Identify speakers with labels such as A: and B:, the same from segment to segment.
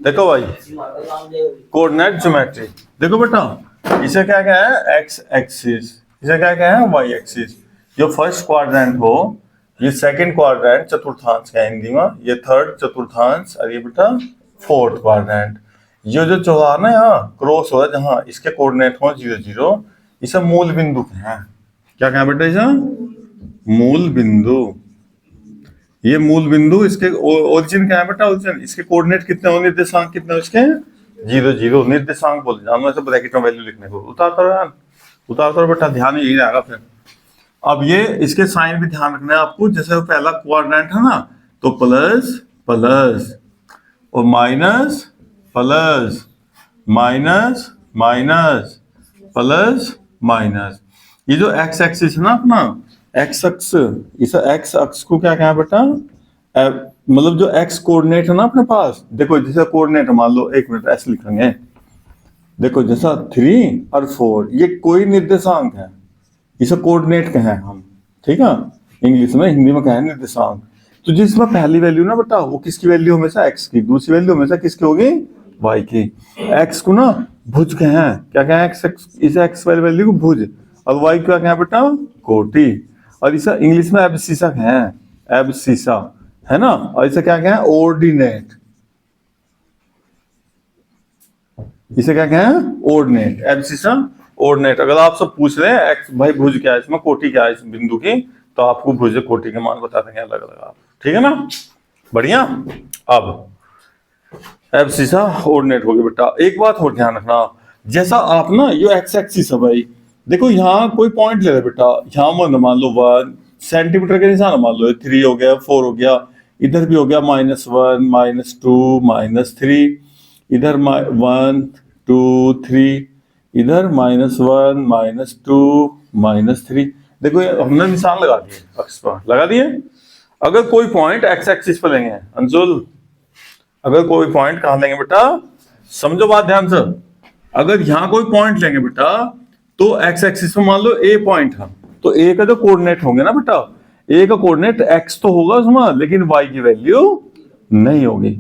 A: देखो भाई coordinate geometry, देखो बेटा इसे क्या क्या है एक्स एक्सिस, इसे क्या क्या है वाई एक्सिस। जो फर्स्ट क्वाड्रेंट हो ये सेकंड क्वाड्रेंट चतुर्थांश का हिंदी में, ये थर्ड चतुर्थांश और ये बेटा फोर्थ क्वाड्रेंट। ये जो चौराहा ना यहाँ क्रॉस हो रहा है जहाँ इसके कोऑर्डिनेट हो 0 0, इसे मूल बिंदु है। क्या कहें बेटा इसे मूल बिंदु। ये मूल बिंदु, इसके ओरिजिन क्या है बेटा ओरिजिन, इसके कोऑर्डिनेट कितने हो, निर्देशांक कितने हो इसके 0 0, निर्देशांक बोल जानो ऐसे ब्रैकेट में वैल्यू लिखने को। उतार बेटा ध्यान यही रहेगा फिर। अब ये इसके साइन भी ध्यान रखना है आपको, जैसे वो पहला क्वाड्रेंट है ना तो प्लस प्लस और minus plus minus minus plus minus. ये जो एक्स एक्सिस है ना अपना एक्स अक्ष, इस एक्स अक्ष को क्या कहें बेटा मतलब जो एक्स कोऑर्डिनेट है ना अपने पास, देखो जैसे कोऑर्डिनेट मान लो, एक मिनट ऐसे लिखेंगे, देखो जैसा 3 और 4 ये कोई निर्देशांक है, इसे कोऑर्डिनेट कहें हम, ठीक है, इंग्लिश में हिंदी में कहें निर्देशांक। तो जिसमें पहली वैल्यू ना बेटा वो किसकी वैल्यू हमेशा एक्स की, दूसरी वैल्यू हमेशा किसकी होगी वाई की। एक्स को ना भुज कहें, क्या कहें एक्स, इस एक्स वाली वैल्यू को भुज, और वाई क्या कहें बेटा कोटि, और इसे इंग्लिश में एब्सिसा कहें, एब्सिसा है ना, और इसे क्या कहें ऑर्डिनेट, इसे क्या कहें ऑर्डिनेट, एब्सिसा ऑर्डिनेट। अगर आप सब पूछ रहे हैं एक्स भाई भुज क्या है इसमें, कोटि क्या है इस बिंदु की, तो आपको भुज कोटि के मान बता देंगे अलग अलग आप, ठीक है ना, बढ़िया। अब एब्सिसा ऑर्डिनेट हो गया बेटा। एक बात और ध्यान रखना, जैसा आप ना ये एक्स एक्सिस है भाई, देखो यहाँ कोई पॉइंट ले रहे बेटा, यहाँ मान लो 1 सेंटीमीटर के निशान मान लो, 3 हो गया 4 हो गया, इधर भी हो गया -1 -2 -3, इधर 1 2 3, इधर -1 -2 -3। देखो हमने निशान लगा दिए अक्ष पर, लगा दिए। अगर कोई पॉइंट एक्स एक्सिस पर लेंगे अंशुल, अगर कोई पॉइंट कहां लेंगे बेटा, समझो बात ध्यान से, अगर यहां कोई पॉइंट लेंगे बेटा तो एक्स एक्सिस में मान लो ए पॉइंट है, तो ए का जो कोऑर्डिनेट होंगे ना बेटा, ए का कोऑर्डिनेट एक्स तो होगा उसमें, लेकिन वाई की वैल्यू नहीं होगी।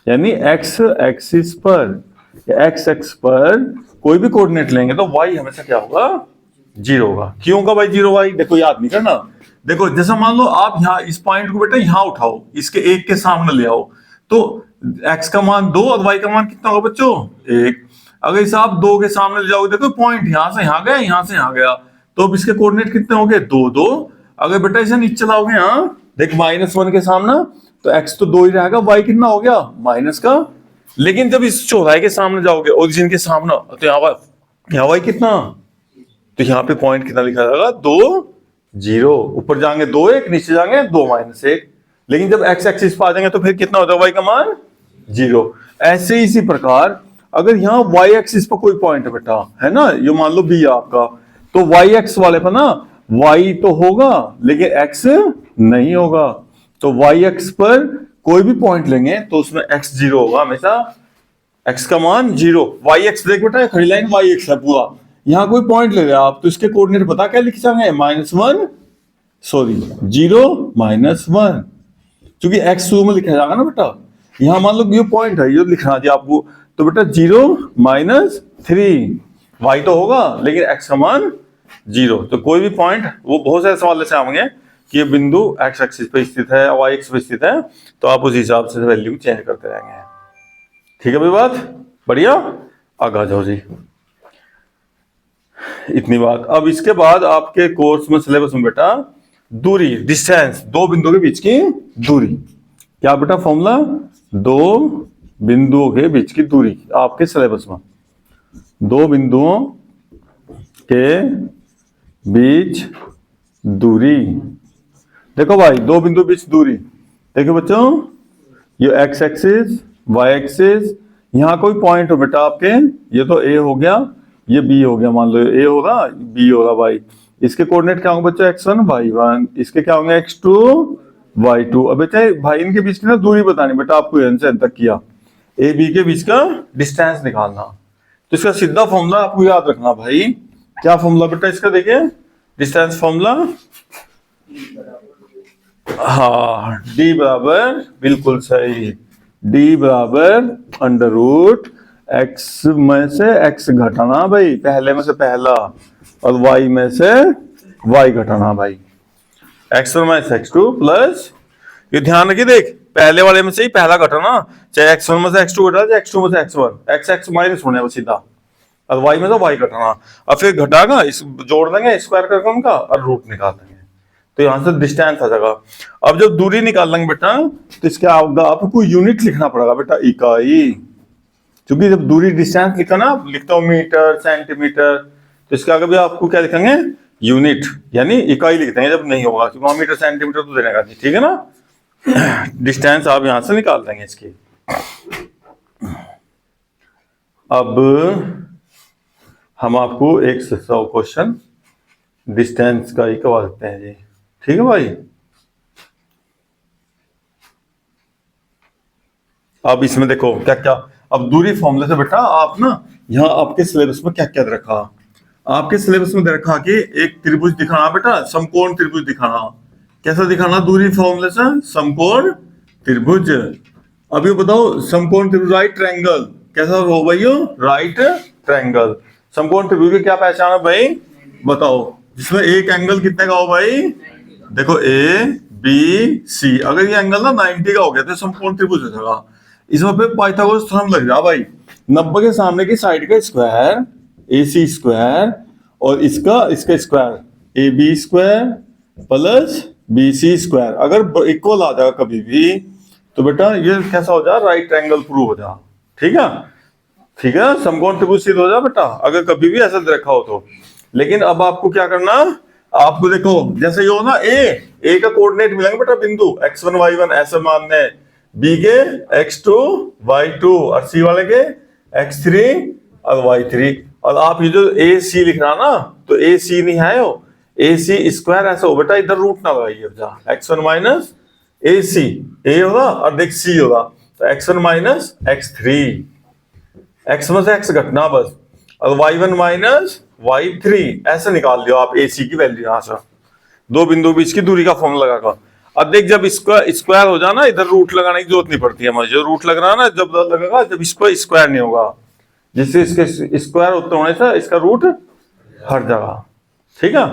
A: यानी एक्स एक्सिस पर या एक्स एक्स पर कोई भी कोऑर्डिनेट लेंगे तो वाई हमेशा क्या होगा 0 होगा। क्यों होगा भाई 0 वाई, देखो याद नहीं करना, देखो जैसा मान लो आप यहाँ इस पॉइंट को बेटा यहाँ उठाओ, इसके एक के सामने ले आओ, तो एक्स का मान 2 और वाई का मान कितना होगा बच्चों 1। अगर इसे आप 2 के सामने ले जाओगे, देखो पॉइंट यहाँ से यहाँ गया, यहाँ से यहाँ गया, तो अब इसके कोऑर्डिनेट कितने हो गए 2 2। अगर बेटा इसे नीचे लाओगे यहाँ देख -1 के सामने, तो एक्स तो 2 ही रहेगा, वाई कितना हो गया माइनस का। लेकिन जब इस चौराहे के सामने जाओगे ओरिजिन के सामने, तो यहाँ वाई कितना, तो यहाँ पे पॉइंट कितना लिखा जाएगा 2 0। ऊपर जाएंगे 2 1, नीचे जाएंगे 2 -1। लेकिन जब एक्स एक्सिस पर आ जाएंगे तो फिर कितना हो जाएगा वाई का मान 0। ऐसे इसी प्रकार अगर यहाँ वाई एक्सिस पर कोई पॉइंट है बेटा, है ना, ये मान लो बी आपका, तो वाई एक्स वाले पर ना वाई तो होगा लेकिन एक्स नहीं होगा। तो वाई एक्स पर कोई भी पॉइंट लेंगे तो उसमें एक्स 0 होगा हमेशा, एक्स का मान 0। वाई एक्स देख बेटा खड़ी लाइन वाई एक्स है पूरा, यहाँ कोई पॉइंट ले रहे हैं आप तो इसके कोऑर्डिनेट पता क्या लिख जाएंगे -1 सॉरी 0 -1, क्योंकि एक्स शुरू में लिखा जाएगा ना बेटा। यहाँ मान लो ये पॉइंट है, ये लिखना चाहिए आपको, तो बेटा 0 -3, वाई तो होगा लेकिन एक्स का मान 0। तो कोई भी पॉइंट, वो बहुत सारे सवाल ऐसे आएंगे कि ये बिंदु एक्स एक्सिस पे स्थित है, वाई एक्स पे स्थित है, तो आप उस हिसाब से वैल्यू चेंज करते रहेंगे। ठीक है भाई बात, बढ़िया, आगे जाओ जी। इतनी बात। अब इसके बाद आपके कोर्स में सिलेबस में बेटा दूरी, डिस्टेंस, दो बिंदुओं के बीच की दूरी, क्या बेटा फॉर्मूला, दो बिंदुओं के बीच की दूरी आपके सिलेबस में, दो बिंदुओं के बीच दूरी। देखो भाई दो बिंदु बीच दूरी, देखो बच्चों ये एक्स एक्सिस वाई एक्सिस, यहां कोई पॉइंट हो बेटा आपके, ये तो ए हो गया, ये बी हो गया, मान लो ए होगा बी होगा वाई, इसके कोऑर्डिनेट क्या होंगे बच्चों x1 y1, इसके क्या होंगे x2 y2। अब बेटा भाई इनके बीच की ना दूरी बतानी बेटा आपको, एन से एन तक किया, ए बी के बीच का डिस्टेंस निकालना। तो इसका सीधा फॉर्मूला आपको याद रखना भाई, क्या फॉर्मूला बेटा इसका, देखिए डिस्टेंस फॉर्मूला हाँ, डी बराबर बिल्कुल सही, डी बराबर अंडर रूट एक्स में से एक्स घटाना भाई, पहले में से पहला, और वाई में से वाई घटाना भाई, x1 माइनस x2 प्लस, ये ध्यान रखिए, देख पहले वाले में से ही पहला घटाना, चाहे x1 में से x2 घटा चाहे x2 में से x1, x माइनस होने वो सीधा, और y में से y घटाना, और फिर घटागा इस जोड़ देंगे स्क्वायर करके उनका और रूट निकाल देंगे, तो यहां से डिस्टेंस आ जाएगा। अब जब दूरी निकाल लेंगे बेटा तो इसका आपको यूनिट लिखना पड़ेगा बेटा, इकाई, क्योंकि जब दूरी डिस्टेंस लिखा ना, लिखता हूं मीटर सेंटीमीटर, तो इसके आगे भी आपको क्या लिखेंगे, यूनिट, यानी इकाई लिख देंगे जब नहीं होगा, क्योंकि वहां मीटर सेंटीमीटर तो देने का नहीं, ठीक है ना। डिस्टेंस आप यहां से निकाल देंगे इसकी। अब हम आपको एक क्वेश्चन डिस्टेंस का ही करवा देते हैं जी, ठीक है भाई। अब इसमें देखो क्या क्या, अब दूरी फॉर्मूले से बेटा आप ना, यहाँ आपके सिलेबस में क्या क्या दे रखा, आपके सिलेबस में दे रखा कि एक त्रिभुज दिखाना बेटा, समकोण त्रिभुज दिखाना, कैसा दिखाना दूरी फॉर्मूले से, समकोण त्रिभुज। अब ये बताओ समकोण त्रिभुज राइट ट्रायंगल कैसा हो भाई, राइट ट्रायंगल, समकोण त्रिभुज की क्या पहचान है भाई बताओ, जिसमें एक एंगल कितने का हो भाई, देखो ए बी सी, अगर ये एंगल ना 90 का हो गया तो समकोण त्रिभुज हो जाएगा। इसमें पे पाइथागोरस थ्योरम लग रहा भाई, 90 के सामने की साइड का स्क्वायर ए सी स्क्वायर और इसका square A B square plus B C square, अगर इक्वल आ जाएगा कभी भी तो बेटा ये कैसा हो जाए, राइट ट्रायंगल प्रूव हो जाए, ठीक है, ठीक है, समकोण त्रिभुज सिद्ध हो जाए बेटा, अगर कभी भी ऐसा रखा हो तो। लेकिन अब आपको क्या करना, आपको देखो जैसे ये हो ना, ए का कोऑर्डिनेट मिलेंगे बेटा बिंदु x1 y1 ऐसे मानने, बी के x2 y2 और सी वाले के x3 और y3, और आप ये जो ए सी लिख रहा ना, तो ए सी नहीं है वो, ए सी स्क्वायर ऐसा हो बेटा, इधर रूट ना लगाइए, x1 माइनस ए सी, ए होगा और देख सी होगा, तो x1 माइनस x3, x में से x घटना बस, और y1 माइनस y3 ऐसे निकाल लियो आप ए सी की वैल्यू, यहां से दो बिंदु बीच की दूरी का फॉर्मूला लगाकर। अब देख जब स्क्वायर हो जाना, इधर रूट लगाने की जरूरत नहीं पड़ती है, मुझे जो रूट लग रहा है ना जब लगेगा जब इसको स्क्वायर नहीं होगा, जिससे इसके स्क्वायर होते होने से इसका रूट हट जाएगा, ठीक है।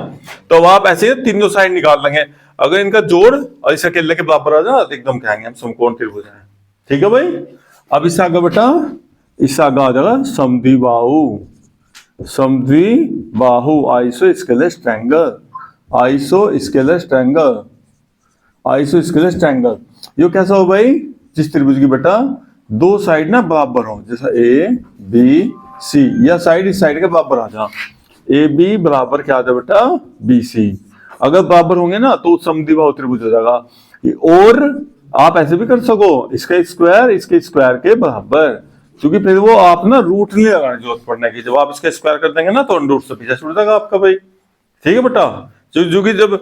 A: तो अब आप ऐसे तीनों साइड निकाल लेंगे, अगर इनका जोड़ और इस अकेले के बराबर आ जाए तो एकदम कहेंगे हम समकोण त्रिभुज है, ठीक है भाई। अब इससे आगे बेटा, इससे आगे आ जाएगा समद्विबाहु, समद्विबाहु isosceles triangle, isosceles triangle, isosceles triangle, ये कैसा हो भाई, जिस त्रिभुज की बेटा दो साइड ना बराबर हो, जैसा ए बी सी, या साइड इस साइड के बराबर आ जा, ए बी बराबर क्या आ जाए बेटा बी सी, अगर बराबर होंगे ना तो समद्विबाहु त्रिभुज हो जाएगा। और आप ऐसे भी कर सको, इसका स्क्वायर इसके स्क्वायर के बराबर, क्योंकि फिर वो आप ना रूट नहीं लगाने की जरूरत पड़ने की, जब आप इसका स्क्वायर कर देंगे ना तो रूट से पीछे छूट जाएगा आपका भाई, ठीक है बेटा। क्योंकि जब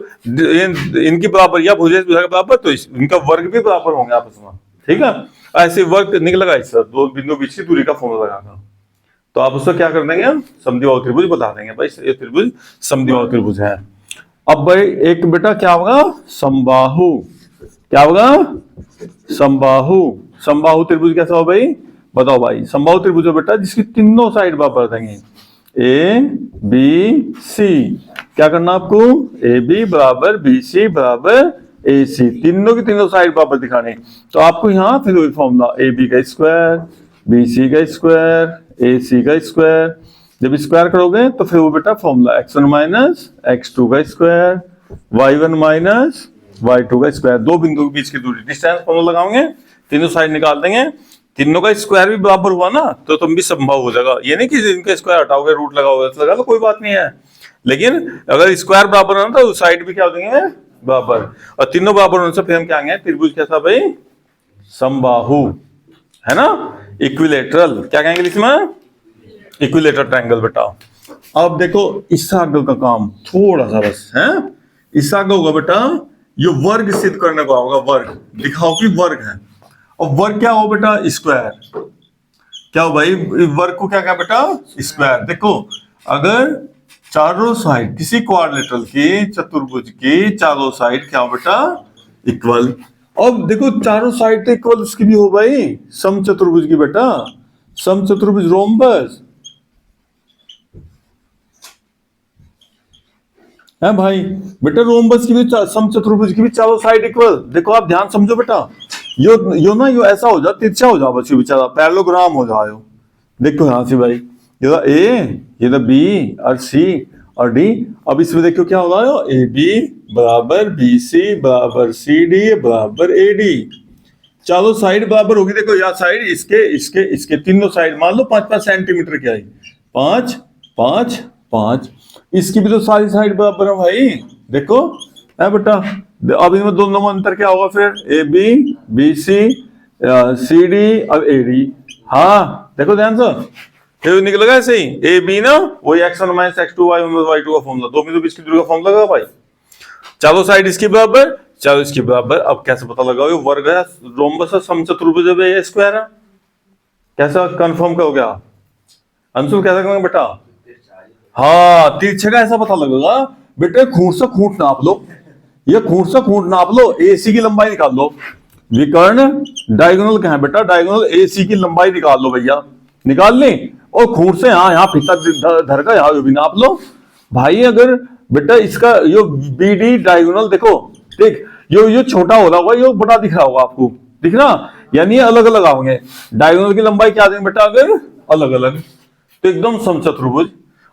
A: इनकी बराबर या भुजा के बराबर तो इनका वर्ग भी बराबर होंगे आपस में, ठीक है, ऐसे वर्ग निकलेगा इससे, दो बिंदु बीच की दूरी का फॉर्मूला लगाकर, तो आप उसको क्या कर देंगे, समद्विबाहु त्रिभुज बता देंगे भाई, ये त्रिभुज समद्विबाहु त्रिभुज है। अब भाई एक बेटा क्या होगा, समबाहु, क्या होगा, समबाहु, समबाहु त्रिभुज कैसा हो भाई बताओ भाई, समबाहु त्रिभुज बेटा जिसकी तीनों साइड बराबर देंगे, ए बी सी, क्या करना आपको, ए बी बराबर बी सी बराबर ए सी, तीनों की तीनों साइड बराबर दिखाने, तो आपको यहाँ फिर वही फॉर्मूला, ए बी का स्क्वायर बी सी का स्क्वायर ए सी का स्क्वायर, जब स्क्वायर करोगे तो फिर वो बेटा फॉर्मूला x1 माइनस x2 का स्क्वायर, y1 माइनस y2 का स्क्वायर, दो बिंदु के बीच की दूरी, डिस्टेंस फॉर्मूला लगाओगे, तीनों साइड निकाल देंगे, तीनों का स्क्वायर भी बराबर हुआ ना तो तुम भी संभव हो जाएगा, ये नहीं कि इनका स्क्वायर हटाओगे रूट लगाओगे तो लगा लो कोई बात नहीं है, लेकिन अगर स्क्वायर बराबर है ना तो साइड भी क्या हो जाएंगे बराबर, और तीनों बराबर होने से फिर हम क्या आएंगे, त्रिभुज कैसा भाई, समबाहु, है ना, इक्विलेटरल, क्या कहेंगे इसमें, इक्विलेटरल ट्रायंगल बेटा। अब देखो इससे आगे का काम थोड़ा सा बस है, इससे आगे होगा बेटा ये वर्ग सिद्ध करने को होगा, वर्ग दिखाओ कि वर्ग है, और वर्ग क्या हो बेटा, स्क्वायर, क्या हो भाई वर्ग को क्या क्या बेटा, स्क्वायर। देखो अगर चारों साइड किसी क्वाड्रिलेटरल की, चतुर्भुज की चारों साइड क्या हो बेटा इक्वल। अब देखो चारों साइड तो इक्वल उसकी भी हो भाई, समचतुर्भुज की बेटा, समचतुर्भुज रोम्बस है भाई। बेटा रोम्बस की भी समचतुर्भुज की भी चारों साइड इक्वल। देखो आप ध्यान समझो बेटा, यो ना यो ऐसा हो जाओ, तिरछा हो जाओ बच्चे बेचारा, पैरेललोग्राम हो जाओ। देखो यहां से भाई, ये था ए, ये था बी और सी और डी। अब इसमें देखो क्या होगा, ए बी बराबर बी सी बराबर सी डी बराबर ए डी। चारों साइड बराबर होगी। देखो यहाँ साइड इसके इसके इसके तीनों साइड मान लो 5-5 सेंटीमीटर की आई, 5 5 5। इसकी भी तो सारी साइड बराबर है भाई। देखो है बेटा, अब इनमें दोनों में अंतर क्या होगा फिर, A B B C C D और ए डी। हाँ देखो ध्यान से, ये निकलेगा ऐसे ही, ए बी ना वही x1 minus x2 y1 y2 का फॉर्मूला, 2 में 20 की दूरी का फॉर्मूला लगा भाई। चारों साइड इसकी बराबर, चारों इसकी बराबर। अब कैसे पता लगाओ, ये वर्ग है, रोम्बस है, समचतुर्भुज है, स्क्वायर है। कैसा कंफर्म करोगे आप अंशुल, कैसा करोगे बेटा? हाँ तिरछे का ऐसा पता लगेगा बेटे, खूंट से खूंट नाप लो, ये खूंट से खूंट नाप लो, एसी की लंबाई निकाल लो। विकर्ण डायगोनल कहाँ है बेटा, डायगोनल एसी की लंबाई निकाल लो भैया, निकाल ली। और खूंट से यहाँ फीता धर का यहाँ भी नाप लो भाई। अगर बेटा इसका यो बी डी डायगोनल देखो, देख यो छोटा हो रहा होगा, यो बड़ा दिख रहा होगा आपको, दिख रहा, यानी ये अलग अलग आओगे। डायगोनल की लंबाई क्या देंगे बेटा अगर अलग अलग, तो एकदम समचतुर्भुज।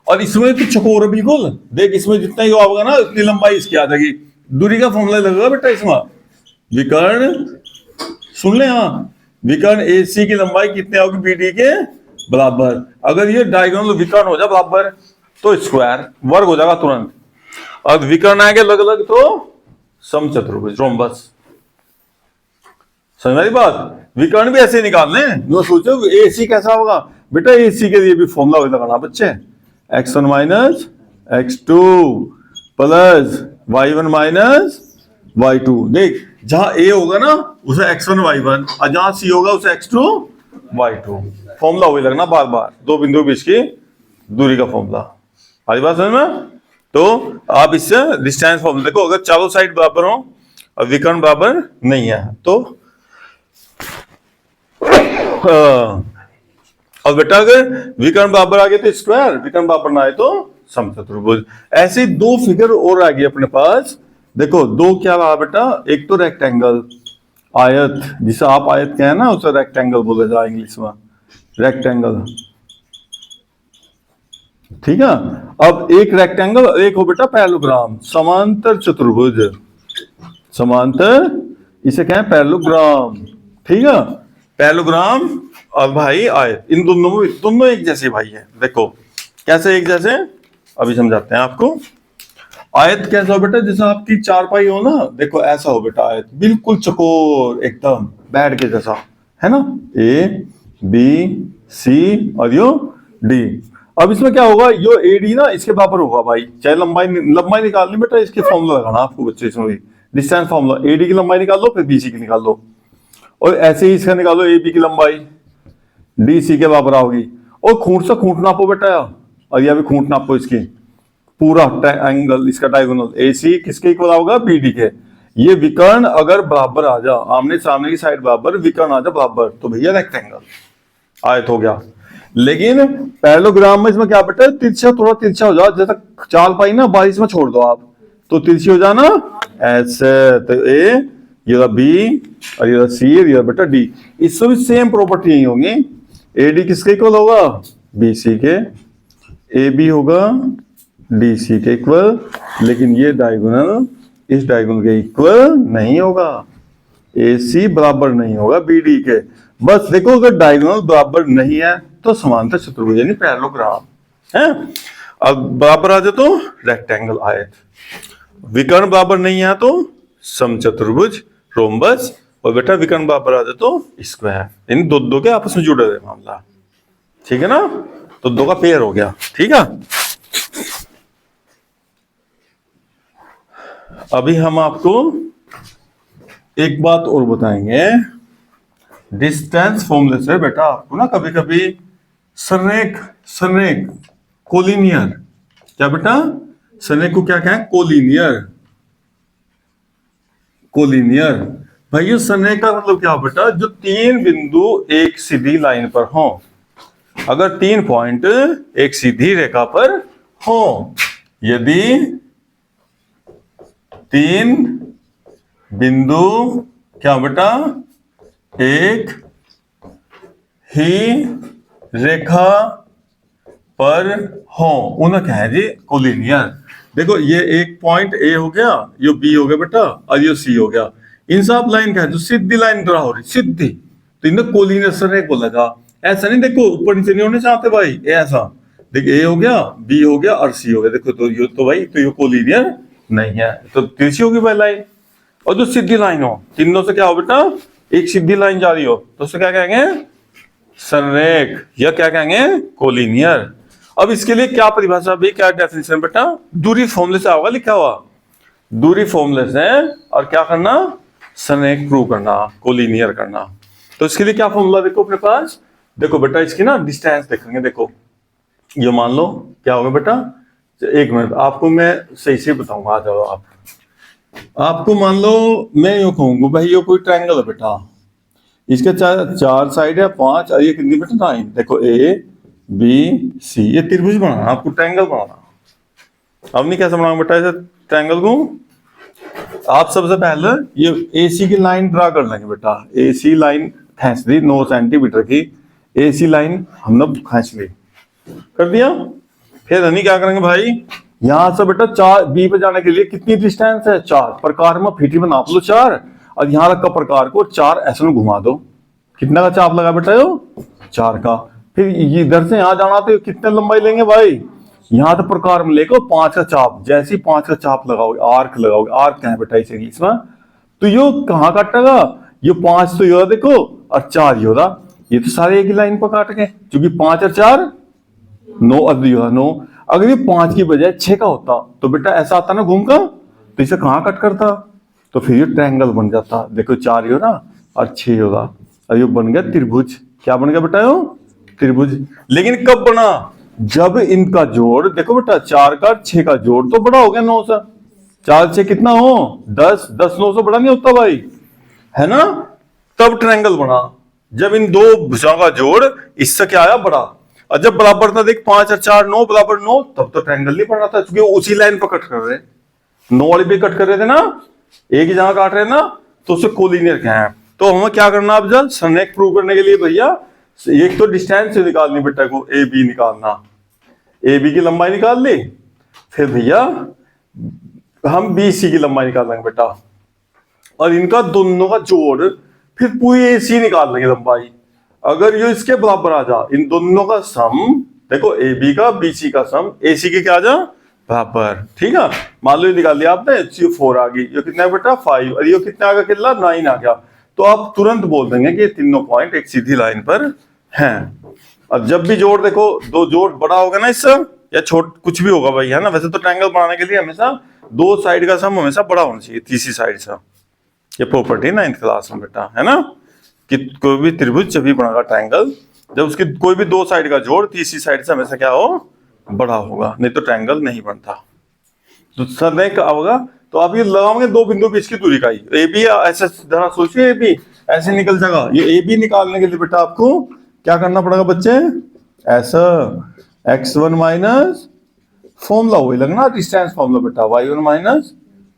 A: और इसमें तो चकोर बिल्कुल, देख इसमें जितना ही होगा ना उतनी लंबाई इसकी आ जाएगी। दूरी का फॉर्मूला लगेगा बेटा इसमें, विकर्ण सुन ले, हाँ विकर्ण एसी की लंबाई कितनी होगी बीडी के बराबर। अगर ये डायगोनल विकर्ण हो जाए बराबर तो स्क्वायर, वर्ग हो जाएगा तुरंत। और विकर्ण आएंगे अलग अलग तो समचतुर्भुज रोम्बस। समझ रही बात? विकर्ण भी ऐसे निकालने, जो सोचो एसी कैसा होगा बेटा, एसी के लिए भी फॉर्मूला लगाना बच्चे, x1 minus x2 plus y1 minus y2। देख जहां ए होगा ना उसे x1 y1 और जहां सी होगा उसे x2 y2। फॉर्मूला वही लगना बार बार, दो बिंदु बीच की दूरी का फॉर्मूला। आगे बात समझ में? तो आप इससे डिस्टेंस फॉर्मूला देखो, अगर चारों साइड बराबर हो और विकर्ण बराबर नहीं है तो और बेटा अगर विकर्ण बराबर आ गए तो स्क्वायर, विकर्ण बराबर ना आए तो समचतुर्भुज। ऐसे दो फिगर और आ गई अपने पास। देखो दो क्या रहा बेटा, एक तो रेक्टेंगल आयत, जिसे आप आयत कहें ना उसे रेक्टेंगल बोला जाए इंग्लिश में, रेक्टेंगल, ठीक है। अब एक रेक्टेंगल, एक हो बेटा पैरेललोग्राम, समांतर चतुर्भुज, समांतर इसे कहें पैरेललोग्राम, ठीक है। पैरेललोग्राम और भाई आयत, इन दोनों एक जैसे भाई है। देखो कैसे एक जैसे, अभी समझाते हैं आपको। आयत कैसा हो बेटा, जैसे आपकी चारपाई हो ना, देखो ऐसा हो बेटा आयत, बिल्कुल चकोर एकदम बैठ के जैसा, है ना, ए बी सी और यो डी। अब इसमें क्या होगा, यो ए डी ना इसके बराबर होगा भाई, चाहे लंबाई निकालनी बेटा, इसके फॉर्मूला लगाना आपको बच्चे, इसमें भी डिस्टेंस फॉर्मूला, ए डी की लंबाई निकाल लो फिर बी सी की निकाल लो, और ऐसे ही इसका निकालो, ए बी की लंबाई डी सी के बराबर होगी। और खूंट से खूंट नापो बेटा, और यह भी खूंट नापो इसकी, पूरा एंगल इसका डायगोनल, ए सी किसके इक्वल होगा, बी डी के। ये विकर्ण अगर बराबर आ जा, आमने सामने की साइड बराबर, विकर्ण आ जा बराबर, तो भैया रेक्टेंगल आयत हो गया। लेकिन पैरेललोग्राम में इसमें क्या बेटा, तिरछा थोड़ा तिरछा हो जाओ, जैसा चाल पाई ना 22 में छोड़ दो आप, तो तिरछी हो जाना ऐसे, तो ए ये बी और ये सी, ये बेटा डी। इसमें भी सेम प्रॉपर्टी यही होंगी, ए डी किसके इक्वल होगा, बी सी के, ए बी होगा डी सी के इक्वल, लेकिन ये डायगोनल इस डायगोनल के इक्वल नहीं होगा, ए सी बराबर नहीं होगा बी डी के। बस देखो अगर डायगोनल बराबर नहीं है तो समांतर चतुर्भुज यानी पैरेललोग्राम है। अब बराबर आ जाए तो रेक्टेंगल आयत, विकर्ण बराबर नहीं है तो समचतुर्भुज रोम्बस, और बेटा विकर्ण बराबर आ जाए तो स्क्वायर, यानी दो के आपस में जुड़े हुए मामला, ठीक है ना, तो दो का पेयर हो गया, ठीक है। अभी हम आपको एक बात और बताएंगे, डिस्टेंस फॉर्मूले से बेटा आपको ना कभी कभी संरेख कोलिनियर, क्या बेटा, संरेख को क्या कहें, कोलिनियर, कोलिनियर। भाई संरेख का मतलब क्या बेटा, जो तीन बिंदु एक सीधी लाइन पर हो। अगर 3 पॉइंट एक सीधी रेखा पर हो, यदि 3 बिंदु क्या बेटा एक ही रेखा पर हो, उन्हें क्या है जी, कोलिनियर। देखो ये एक पॉइंट ए हो गया, ये बी हो गया बेटा, और ये सी हो गया। इन सब लाइन क्या है, जो सीधी लाइन ड्रा हो रही सीधी, तो इन्हें कोलिनियर संरेख बोलेगा। ऐसा नहीं देखो ऊपर नीचे नहीं होने चाहते भाई, ये ऐसा देखिए, ए हो गया, बी हो गया और सी हो गया। देखो तो ये तो भाई, तो ये कोलिनियर नहीं है, तो तिरछी होगी भाई लाइन। और जो सीधी लाइन हो, तीनों से क्या हो बेटा, एक सीधी लाइन जा रही हो, तो उसे क्या कहेंगे, संरेख, या क्या कहेंगे, कोलिनियर। अब इसके लिए क्या परिभाषा भी, क्या डेफिनेशन बेटा, दूरी फॉर्मूले से होगा लिखा हुआ, दूरी फॉर्मूले से, और क्या करना, संरेख प्रूव करना, कोलिनियर करना। तो इसके लिए क्या फॉर्मूला देखो अपने पास, देखो बेटा इसकी ना डिस्टेंस देखेंगे। देखो ये मान लो क्या होगा बेटा, एक मिनट आपको मैं सही से बताऊंगा, आ जाओ आप। आपको मान लो मैं यूं कहूंगा भाई, ये कोई ट्रायंगल है बेटा, इसके चार साइड है 5, और ये कितनी बेटा 9। देखो ए बी सी, ये त्रिभुज बनाना, आपको ट्रायंगल बनाना। अब नहीं कैसे बनाऊंगा बेटा इसे ट्रायंगल को, आप सबसे पहले ये AC की लाइन ड्रा कर लेंगे बेटा। AC लाइन खींच दी 9 सेंटीमीटर की, AC लाइन हमने खींच ली, कर दिया। फिर नहीं क्या करेंगे भाई, यहां से बेटा 4 बी पे जाने के लिए कितनी डिस्टेंस है, 4। प्रकार में फीटी में नाप लो 4, और यहां रखा प्रकार को 4 ऐसे में घुमा दो। कितना का चाप लगा बेटा, यो 4 का। फिर इधर से यहां जाना तो कितने लंबाई लेंगे भाई, यहां तो प्रकार में लेकर 5 का चाप, जैसे ही 5 का चाप लगाओगे, आर्क लगाओगे, आर्क क्या है बेटा इसे इंग्लिश में, तो यो कहां काटेगा, ये 5 तो यो देखो, और 4 यो रहा, ये तो सारे एक ही लाइन पर काट गए, क्योंकि 5 और 4 9, और यो 9। अगर ये 5 की बजाय 6 का होता तो बेटा ऐसा आता ना घूम का, तो इसे कहां कट करता, तो फिर ये ट्रायंगल बन जाता। देखो 4 यो ना और 6 यो रहा, और ये बन गया त्रिभुज। क्या बन गया बेटा, यो त्रिभुज। लेकिन कब बना, जब इनका जोड़, देखो बेटा 4 का 6 का जोड़ तो बड़ा हो गया 9 से, 4 से कितना हो 10, 10 9 से बड़ा नहीं होता भाई, है ना। तब ट्रायंगल बना, जब इन दो भुजाओं का जोड़ इससे क्या आया, बड़ा। और जब बराबर था, देख 5 और 4 9 बराबर 9, तब तो ट्रायंगल नहीं बना था, क्योंकि उसी लाइन पर कट कर रहे, 9 वाली भी कट कर रहे थे ना, एक ही जगह काट रहे ना, तो उसे कोलिनियर कहें। तो हमें क्या करना, अब जब संरेख प्रूव करने के लिए भैया, एक तो डिस्टेंस से निकालनी बेटा को, ए बी निकालना, ए बी की लंबाई निकाल ली, फिर भैया हम बी सी की लंबाई निकाल लेंगे बेटा, और इनका दोनों का जोड़, फिर पूरी ए सी निकाल लेंगे लंबाई। अगर ये इसके बराबर आ जा, इन दोनों का सम, देखो ए बी का बी सी का सम ए सी के क्या आ जा, बराबर, ठीक है। मान लो ये निकाल लिया आपने, 4 आ गई, ये कितना है बेटा 5, और ये कितना आ गया, कितना 9 आ गया। तो आप तुरंत बोल देंगे कि ये तीनों पॉइंट एक सीधी लाइन पर हैं। और जब भी जोड़ देखो, दो जोड़ बड़ा होगा ना इससे, या छोट कुछ भी होगा भाई, है ना। वैसे तो ट्रायंगल बनाने के लिए हमेशा 2 साइड का सम हमेशा बड़ा होना चाहिए तीसरी साइड से, ये प्रॉपर्टी 9th क्लास में बेटा, है ना, कि कोई भी त्रिभुज जब भी बनेगा ट्रायंगल, जब उसकी कोई भी 2 साइड का जोड़ तीसरी साइड से हमेशा क्या हो, बड़ा होगा, नहीं तो ट्रायंगल नहीं बनता। तो संरेख का होगा, तो आप ये लगाओगे 2 बिंदु बीच की दूरी का ही, ए बी ऐसे जरा सोचिए, ए बी ऐसे निकल जाएगा। ये ए बी निकालने के लिए बेटा आपको क्या करना पड़ेगा बच्चे, ऐसा x1 माइनस फॉर्मूला वही लगना, डिस्टेंस फॉर्मूला बेटा, y1 माइनस,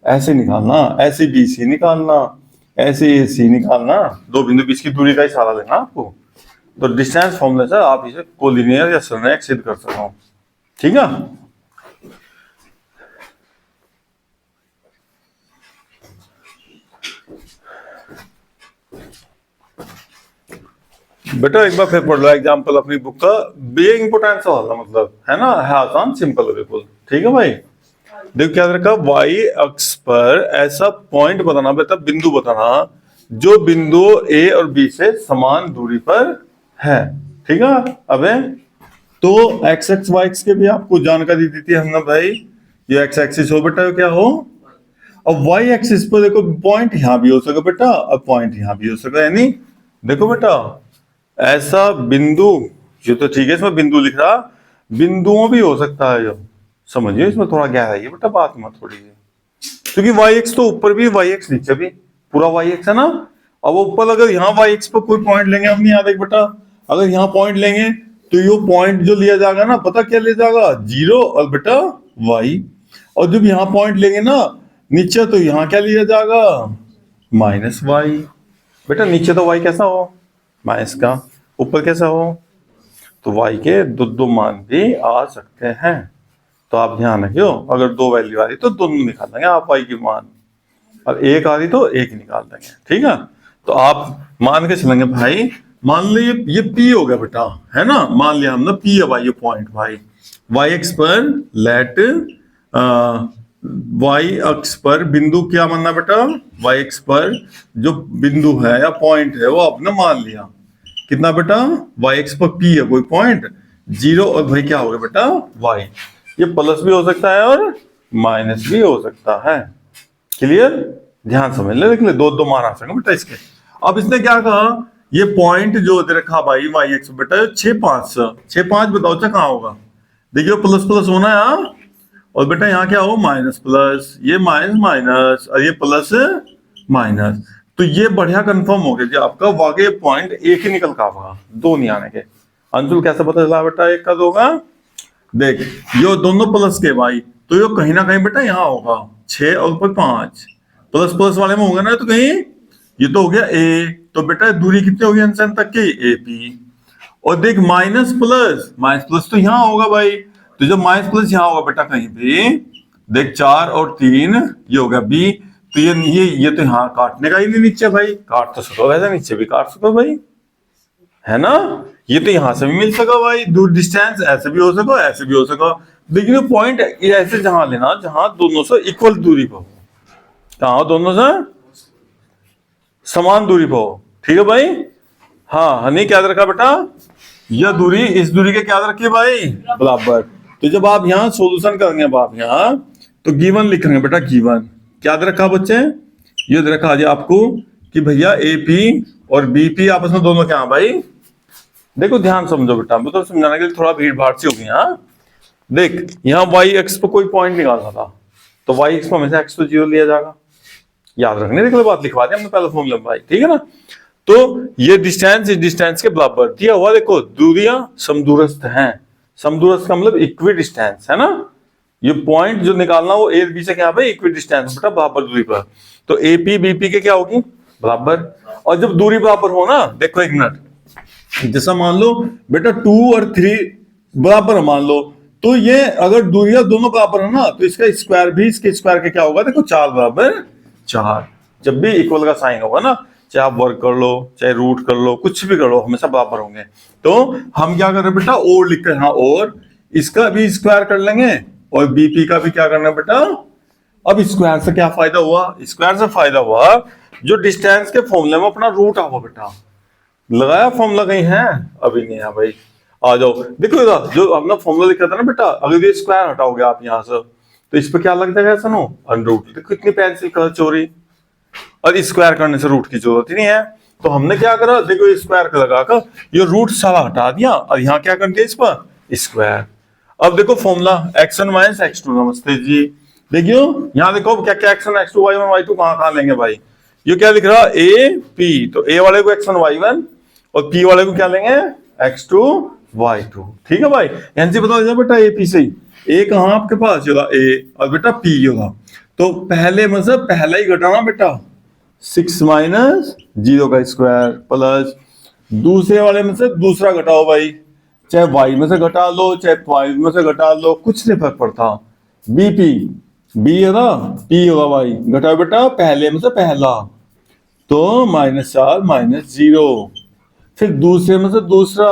A: ऐसे निकालना, ऐसे बी सी निकालना, ऐसे ए सी निकालना, 2 बिंदु बीच की दूरी का ही सहारा लेना आपको। तो डिस्टेंस फॉर्मूले से आप इसे कोलिनियर या संरेख सिद्ध कर सकते हो, ठीक है। बेटा एक बार फिर पढ़ लो एग्जाम्पल अपनी बुक का, बे इंपोर्टेंस वाला, मतलब है ना, है आसान, सिंपल है बिल्कुल, ठीक है भाई। देखो क्या रखा, वाई अक्ष पर ऐसा पॉइंट बताना बेटा, बिंदु बताना जो बिंदु ए और बी से समान दूरी पर है, ठीक है। अबे तो एक्स एक्स वाई एक्स के भी आपको जानकारी दी थी हमने भाई, ये एक्स एक्सिस हो बेटा क्या हो, अब वाई एक्सिस पर देखो पॉइंट यहां भी हो सके बेटा, अब पॉइंट यहां भी हो सके, यानी देखो बेटा ऐसा बिंदु, ये तो ठीक है इसमें बिंदु लिख रहा, बिंदुओं भी हो सकता है, जो समझिए इसमें थोड़ा गहरा है ये बेटा बात में थोड़ी है। क्योंकि वाई एक्स तो ऊपर भी वाई एक्स नीचे भी पूरा वाई एक्स है ना। अब ऊपर अगर यहाँ वाई एक्स पर कोई पॉइंट लेंगे, अपनी याद एक बेटा, अगर यहाँ पॉइंट लेंगे तो ये पॉइंट जो लिया जाएगा ना, पता क्या लिया जाएगा, 0 और बेटा वाई। और जब यहाँ पॉइंट लेंगे ना नीचे, तो यहाँ क्या लिया जाएगा, माइनस वाई। बेटा नीचे तो वाई कैसा हो, माइनस का, ऊपर कैसा हो, तो वाई के दो दो मान भी आ सकते हैं। तो आप ध्यान रखियो, अगर 2 वैल्यू आ रही तो दोनों निकाल देंगे आप वाई की मान, और 1 आ रही तो 1 ही निकाल देंगे, ठीक है। तो आप मान के चलेंगे भाई, मान लो ये पी हो गया बेटा, है ना, मान लिया हमने पी है भाई, ये पॉइंट भाई वाई एक्स पर लेट वाई अक्ष पर बिंदु क्या मानना बेटा, वाई एक्स पर जो बिंदु है या पॉइंट है वो आपने मान लिया, कितना बेटा, वाई एक्स पर पी है कोई पॉइंट 0, और भाई क्या हो गया बेटा वाई। ये प्लस भी हो सकता है और माइनस भी हो सकता है, क्लियर, ध्यान समझ ले, देख ले, दो दो मान आ सके बेटा इसके। अब इसने क्या कहा, ये पॉइंट जो दे रखा भाई वाई एक्स बेटा 6 5 6 5 बताओ अच्छा कहाँ होगा, देखियो प्लस प्लस होना है यहाँ, और बेटा यहाँ क्या हो, माइनस प्लस, ये माइनस माइनस और ये प्लस माइनस। तो ये बढ़िया कंफर्म हो गया जी आपका, वाकई पॉइंट एक ही निकल का होगा, 2 नहीं आने के। अंशुल कैसे पता चला बेटा एक का 2 का, देख ये दोनों प्लस के भाई, तो ये कहीं ना कहीं बेटा यहाँ होगा 6 और 5 प्लस प्लस वाले में होगा ना, तो कहीं ये तो हो गया ए, तो बेटा दूरी कितनी होगी अंशन तक की, ए पी। और देख माइनस प्लस तो यहाँ होगा भाई, तो जब माइनस प्लस यहाँ होगा बेटा कहीं पे, देख 4 और 3 ये होगा बी, तो ये तो यहाँ काटने का ही नहीं नीचे भाई, काट तो सको वैसे, नीचे भी काट सको भाई, है ना, ये तो यहां से भी मिल सका भाई, दूर डिस्टेंस ऐसे भी हो सको ऐसे भी हो सका, लेकिन पॉइंट ऐसे जहां लेना जहां दोनों से इक्वल दूरी पर हो, कहा हो, दोनों से समान दूरी पर हो, ठीक है भाई। हाँ हनी क्या रखा बेटा, यह दूरी इस दूरी के क्या रखिए भाई, बराबर। तो जब आप यहाँ सोल्यूशन करेंगे, अब आप यहाँ तो गिवन लिखेंगे बेटा, गिवन क्या दे रखा बच्चे, ये दे रखा आज आपको कि भैया एपी और बीपी आपस में दोनों क्या भाई, देखो ध्यान समझो बेटा, मैं तो समझाने के लिए थोड़ा भीड़ भाड़ सी होगी। हाँ देख यहाँ वाई एक्स पर कोई पॉइंट निकालना था, तो वाई एक्स पर हमेशा एक्स तो 0 लिया जाएगा, याद रखने देख लो, बात लिखवा दी हमने पहले फॉर्मूले में भाई, ठीक है ना। तो ये डिस्टेंस इस डिस्टेंस के बराबर दिया हुआ, देखो दूरियां समदूरस्थ हैं, समदूरस्थ का मतलब इक्वी डिस्टेंस है ना, ये पॉइंट जो निकालना वो ए बी से क्या भाई, इक्वी डिस्टेंस बेटा बराबर दूरी पर, तो एपी बीपी के क्या होगी बराबर। और जब दूरी बराबर हो ना, देखो एक मिनट, जैसा मान लो बेटा 2 और 3 बराबर मान लो, तो ये अगर दूरियां दोनों बराबर है ना, तो इसका स्क्वायर भी इसके स्क्वायर के क्या होगा, देखो 4 बराबर 4, जब भी इक्वल का साइन होगा ना, चाहे आप वर्क कर लो चाहे रूट कर लो, कुछ भी कर लो, हमेशा बराबर होंगे। तो हम क्या कर रहे हैं बेटा, और लिख रहे हैं, और इसका भी स्क्वायर कर लेंगे और बीपी का भी क्या करना है बेटा। अब स्क्वायर से क्या फायदा हुआ, स्क्वायर से फायदा हुआ जो डिस्टेंस के फॉर्मूले में अपना रूट आओ बेटा, लगाया फॉर्मूला कहीं है, अभी नहीं है भाई, आ जाओ देखो इधर जो हमने फॉर्मूला लिखा था ना बेटा, अगर ये स्क्वायर हटाओगे आप यहाँ से, तो इस पर क्या लग जाएगा ऐसा नो अंडरूट, देखो इतनी पेंसिल कलर चोरी, और स्क्वायर करने से रूट की जरूरत ही नहीं है। तो हमने क्या करा, देखो स्क्वायर का लगाकर ये रूट सारा हटा दिया, और यहाँ क्या कर दिया इस पर स्क्वायर। अब देखो फॉर्मूला x1 माइनस x2, नमस्ते जी, देखियो यहाँ देखो क्या क्या x1 x2 y1 y2 कहाँ लेंगे भाई, ये क्या लिख रहा a p, तो a वाले को x1 y1 और p वाले को क्या लेंगे x2 y2, ठीक है भाई। यहाँ से बता दीजिए बेटा a p से a कहाँ आपके पास होगा a और बेटा p होगा, तो पहले में से पहला ही घटाना बेटा 6 माइनस 0 का स्क्वायर प्लस दूसरे वाले में से दूसरा घटाओ भाई, चाहे y में से घटा लो चाहे 5 में से घटा लो, कुछ नहीं फर्क पड़ता, बीपी बी है ना, पी होगा भाई, घटाओ बेटा पहले में से पहला, तो -4 माइनस 0, फिर दूसरे में से दूसरा,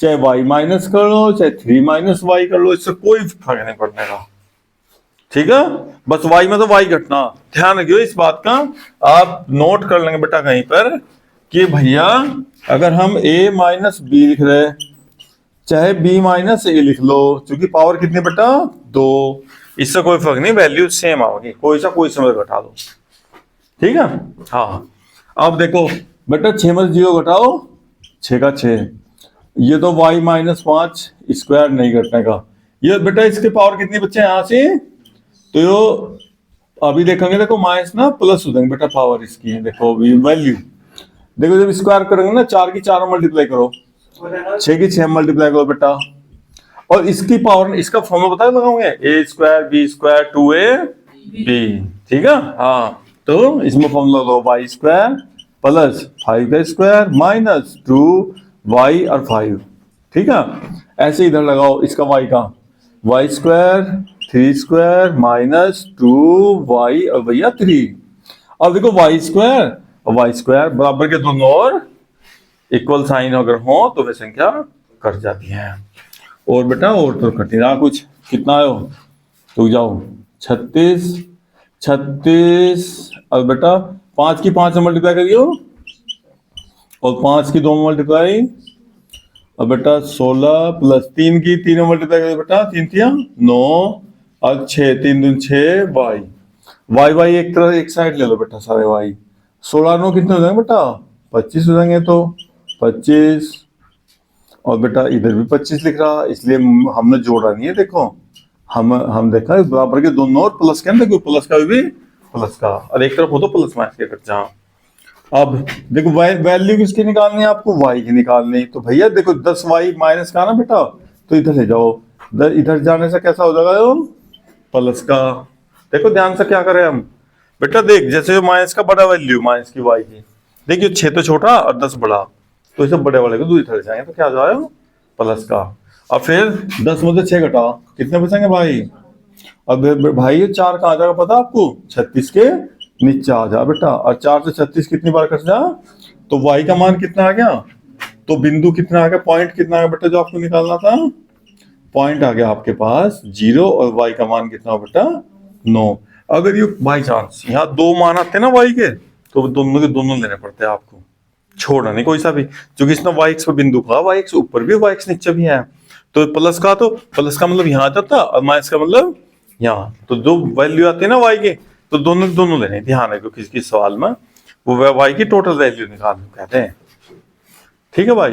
A: चाहे y माइनस कर लो चाहे 3 माइनस y कर लो, इससे कोई फर्क नहीं पड़ने का, ठीक है। बस y में तो y घटना, ध्यान रखियो इस बात का, आप नोट कर लेंगे बेटा कहीं पर कि भैया अगर हम a माइनस बी लिख रहे चाहे b माइनस ए लिख लो, क्योंकि पावर कितनी बेटा 2, इससे कोई फर्क नहीं, वैल्यू सेम आओगी, कोई सा कोई समय घटा दो, ठीक है। हाँ अब देखो बेटा 6 में 0 घटाओ 6 का 6, ये तो y माइनस 5 स्क्वायर नहीं घटने का, ये बेटा इसके पावर कितनी बच्चे यहाँ से, तो अभी देखेंगे, देखो माइनस ना प्लस हो जाएंगे बेटा पावर इसकी, देखो अभी वैल्यू, देखो जब स्क्वायर करेंगे ना, 4 की 4 मल्टीप्लाई करो, 6 की 6 मल्टीप्लाई करो बेटा, और इसकी पावर, इसका फॉर्मूला पता है लगाओगे, A square B square 2 A B, ठीक है। हाँ तो इसमें फॉर्मूला लो, वाई स्क्वायर प्लस 5 का स्क्वायर माइनस 2 वाई और 5, ठीक है। ऐसे इधर लगाओ इसका वाई का, Y square 3 square minus 2 Y और भैया 3। अब देखो वाई स्क्वायर और वाई स्क्वायर बराबर के दोनों और इक्वल साइन अगर हो तो वे संख्या कट जाती है। और बेटा और तो कट नहीं रहा कुछ, कितना आयो तो जाओ 36, 36 और बेटा 5 की 5 से मल्टीप्लाई करियो, और 5 की 2 मल्टीप्लाई, और बेटा 16 प्लस 3 की 3 मल्टीप्लाई करियो बेटा, 3 तिया 9 और 6 3 दूनी 6 वाई, वाई वाई एक तरह एक साइड ले लो बेटा सारे वाई, 16 9 कितने हो जाएंगे बेटा 25 हो जाएंगे, तो 25, और बेटा इधर भी 25 लिख रहा, इसलिए हमने जोड़ा नहीं है, देखो हम देखा है बराबर के दोनों और प्लस के, देखो प्लस का भी प्लस का, और एक तरफ हो तो प्लस माइनस के कट जा। अब देखो वैल्यू किसकी निकालनी है आपको, वाई की निकालनी, तो भैया देखो 10 वाई माइनस का ना बेटा, तो इधर ले जाओ, इधर जाने से कैसा हो जाएगा प्लस का। देखो ध्यान से क्या करें हम बेटा, देख जैसे माइनस का बड़ा वैल्यू माइनस की वाई की, देखिए 6 तो छोटा और 10 बड़ा, तो इसे बड़े वाले को दूसरी तरह जाएंगे तो क्या आ जाएगा प्लस का। अब फिर 10 में से 6 घटा, कितने बचेंगे भाई, अब भाई 4 कहाँ जाएगा पता आपको, 36 के नीचे आ जा बेटा, और 4 से 36 कितनी बार कट जा, तो वाई का मान कितना आ गया, तो बिंदु कितना आ गया, पॉइंट कितना आ गया बेटा जो आपको निकालना था, पॉइंट आ गया आपके पास 0, और वाई का मान कितना बेटा 9। अगर ये बाई चांस यहाँ 2 मान आते ना वाई के, तो दोनों के दोनों लेने पड़ते हैं आपको, छोड़ना नहीं कोई सा भी, क्योंकि इसने वाई एक्स पे बिंदु कहा, वाई एक्स ऊपर भी वाई एक्स नीचे भी है, तो प्लस का, तो प्लस का मतलब यहाँ आ जाता और माइनस का मतलब यहाँ, तो जो वैल्यू आती है ना वाई के, तो दोनों दोनों लेने, ध्यान रखो किसी सवाल में वो वाई की टोटल वैल्यू निकाल कहते हैं, ठीक है भाई।